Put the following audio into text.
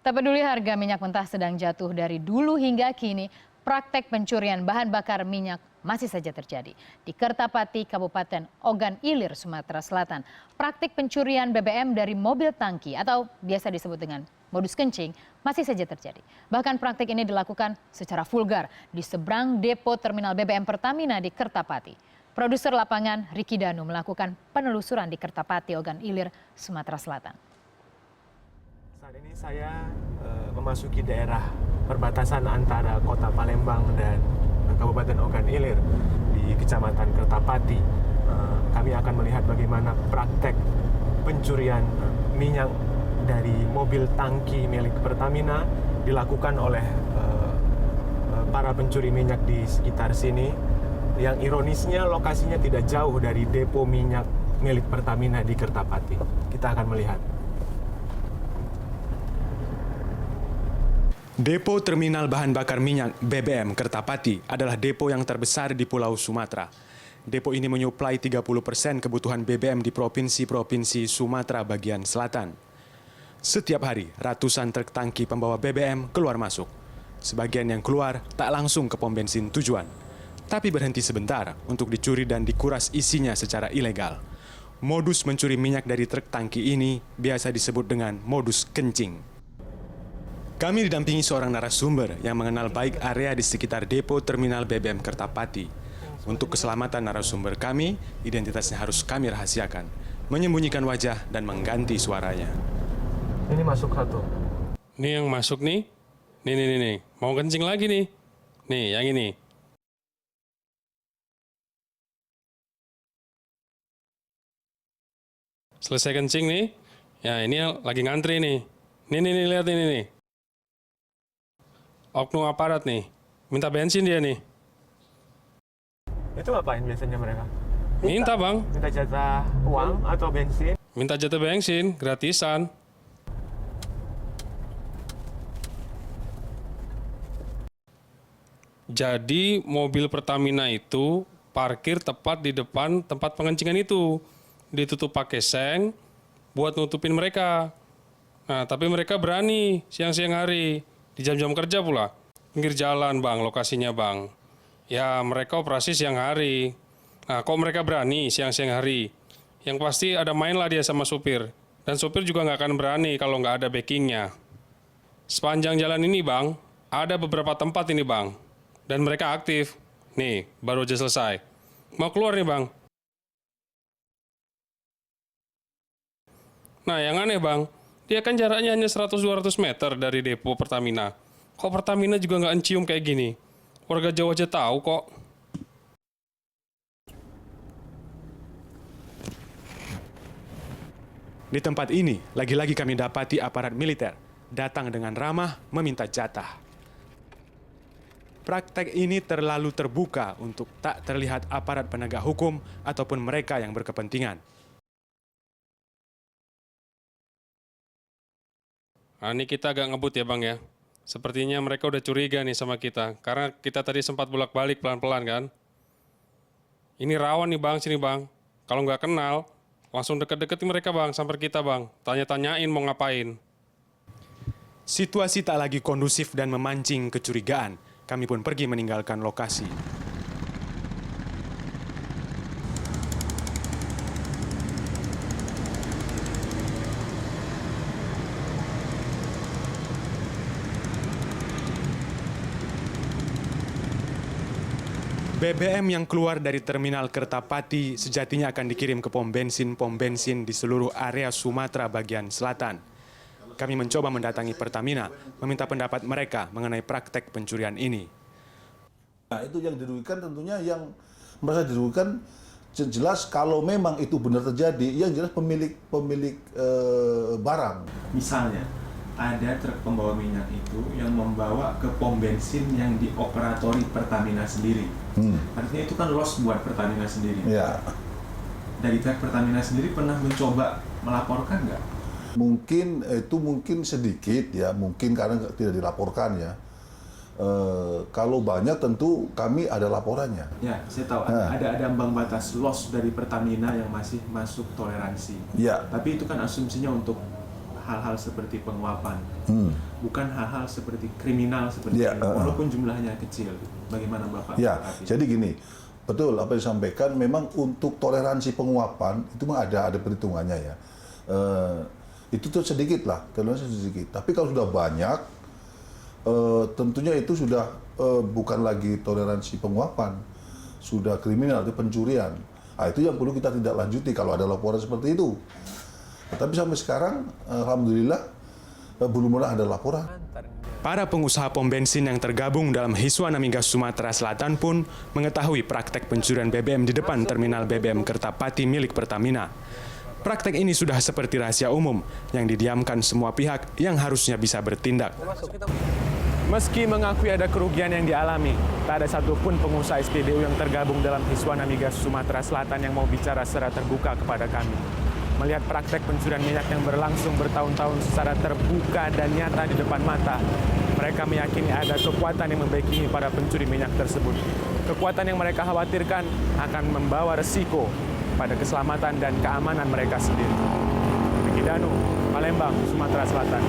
Tak peduli harga minyak mentah sedang jatuh dari dulu hingga kini, praktek pencurian bahan bakar minyak masih saja terjadi. Di Kertapati, Kabupaten Ogan Ilir, Sumatera Selatan, praktik pencurian BBM dari mobil tangki atau biasa disebut dengan modus kencing masih saja terjadi. Bahkan praktik ini dilakukan secara vulgar di seberang depo terminal BBM Pertamina di Kertapati. Produser lapangan Riki Danu melakukan penelusuran di Kertapati, Ogan Ilir, Sumatera Selatan. Saat ini saya memasuki daerah perbatasan antara kota Palembang dan Kabupaten Ogan Ilir di Kecamatan Kertapati. Kami akan melihat bagaimana praktek pencurian minyak dari mobil tangki milik Pertamina dilakukan oleh para pencuri minyak di sekitar sini. Yang ironisnya lokasinya tidak jauh dari depo minyak milik Pertamina di Kertapati. Kita akan melihat. Depo Terminal Bahan Bakar Minyak BBM Kertapati adalah depo yang terbesar di Pulau Sumatera. Depo ini menyuplai 30% kebutuhan BBM di provinsi-provinsi Sumatera bagian selatan. Setiap hari, ratusan truk tangki pembawa BBM keluar masuk. Sebagian yang keluar tak langsung ke pom bensin tujuan, tapi berhenti sebentar untuk dicuri dan dikuras isinya secara ilegal. Modus mencuri minyak dari truk tangki ini biasa disebut dengan modus kencing. Kami didampingi seorang narasumber yang mengenal baik area di sekitar depo terminal BBM Kertapati. Untuk keselamatan narasumber kami, identitasnya harus kami rahasiakan, menyembunyikan wajah dan mengganti suaranya. Ini masuk satu. Ini yang masuk nih. Nih. Mau kencing lagi nih. Nih, yang ini. Selesai kencing nih. Ya, ini lagi ngantri nih. Nih, lihat ini nih. Oknum aparat nih, minta bensin dia nih. Itu ngapain biasanya mereka? Minta bang. Minta jatah uang atau bensin? Minta jatah bensin, gratisan. Jadi mobil Pertamina itu parkir tepat di depan tempat pengencingan itu. Ditutup pakai seng buat nutupin mereka. Nah, tapi mereka berani siang-siang hari. Di jam-jam kerja pula. Pinggir jalan bang, lokasinya bang. Ya mereka operasi siang hari. Nah kok mereka berani siang-siang hari? Yang pasti ada main lah dia sama supir. Dan supir juga nggak akan berani kalau nggak ada backingnya. Sepanjang jalan ini bang, ada beberapa tempat ini bang. Dan mereka aktif. Nih, baru aja selesai. Mau keluar nih bang. Nah yang aneh bang, dia kan jaraknya hanya 100-200 meter dari depo Pertamina. Kok Pertamina juga nggak encium kayak gini? Warga Jawa aja tahu kok. Di tempat ini, lagi-lagi kami dapati aparat militer datang dengan ramah meminta jatah. Praktek ini terlalu terbuka untuk tak terlihat aparat penegak hukum ataupun mereka yang berkepentingan. Nah, ini kita agak ngebut ya bang ya. Sepertinya mereka udah curiga nih sama kita. Karena kita tadi sempat bolak-balik pelan-pelan kan. Ini rawan nih bang, sini bang. Kalau nggak kenal, langsung deket-deketin mereka bang, sampai kita bang. Tanya-tanyain mau ngapain. Situasi tak lagi kondusif dan memancing kecurigaan. Kami pun pergi meninggalkan lokasi. BBM yang keluar dari terminal Kertapati sejatinya akan dikirim ke pom bensin di seluruh area Sumatera bagian selatan. Kami mencoba mendatangi Pertamina, meminta pendapat mereka mengenai praktek pencurian ini. Nah, itu yang dirugikan tentunya yang merasa dirugikan jelas kalau memang itu benar terjadi, yang jelas pemilik barang. Misalnya, ada truk pembawa minyak itu yang membawa ke pom bensin yang dioperatori Pertamina sendiri. Artinya itu kan loss buat Pertamina sendiri. Ya. Dari pihak Pertamina sendiri pernah mencoba melaporkan nggak? Mungkin sedikit ya, mungkin karena tidak dilaporkan ya. Kalau banyak tentu kami ada laporannya. Ya, saya tahu ada ambang batas loss dari Pertamina yang masih masuk toleransi. Ya. Tapi itu kan asumsinya untuk hal-hal seperti penguapan, bukan hal-hal seperti kriminal seperti Ya, ini, walaupun jumlahnya kecil. Bagaimana Bapak? Ya, menanggapi? jadi gini, betul apa yang disampaikan. Memang untuk toleransi penguapan itu mah ada perhitungannya ya. Itu tuh sedikit lah, toleransi sedikit. Tapi kalau sudah banyak, tentunya itu sudah bukan lagi toleransi penguapan, sudah kriminal, itu pencurian. Nah, itu yang perlu kita tidak lanjuti kalau ada laporan seperti itu. Tapi sampai sekarang, alhamdulillah belum pernah ada laporan. Para pengusaha pom bensin yang tergabung dalam Hiswana Migas Sumatera Selatan pun mengetahui praktek pencurian BBM di depan terminal BBM Kertapati milik Pertamina. Praktek ini sudah seperti rahasia umum yang didiamkan semua pihak yang harusnya bisa bertindak. Meski mengakui ada kerugian yang dialami, tak ada satupun pengusaha SPBU yang tergabung dalam Hiswana Migas Sumatera Selatan yang mau bicara secara terbuka kepada kami. Melihat praktek pencurian minyak yang berlangsung bertahun-tahun secara terbuka dan nyata di depan mata, mereka meyakini ada kekuatan yang membackingi para pencuri minyak tersebut. Kekuatan yang mereka khawatirkan akan membawa resiko pada keselamatan dan keamanan mereka sendiri. Danu, Palembang, Sumatera Selatan.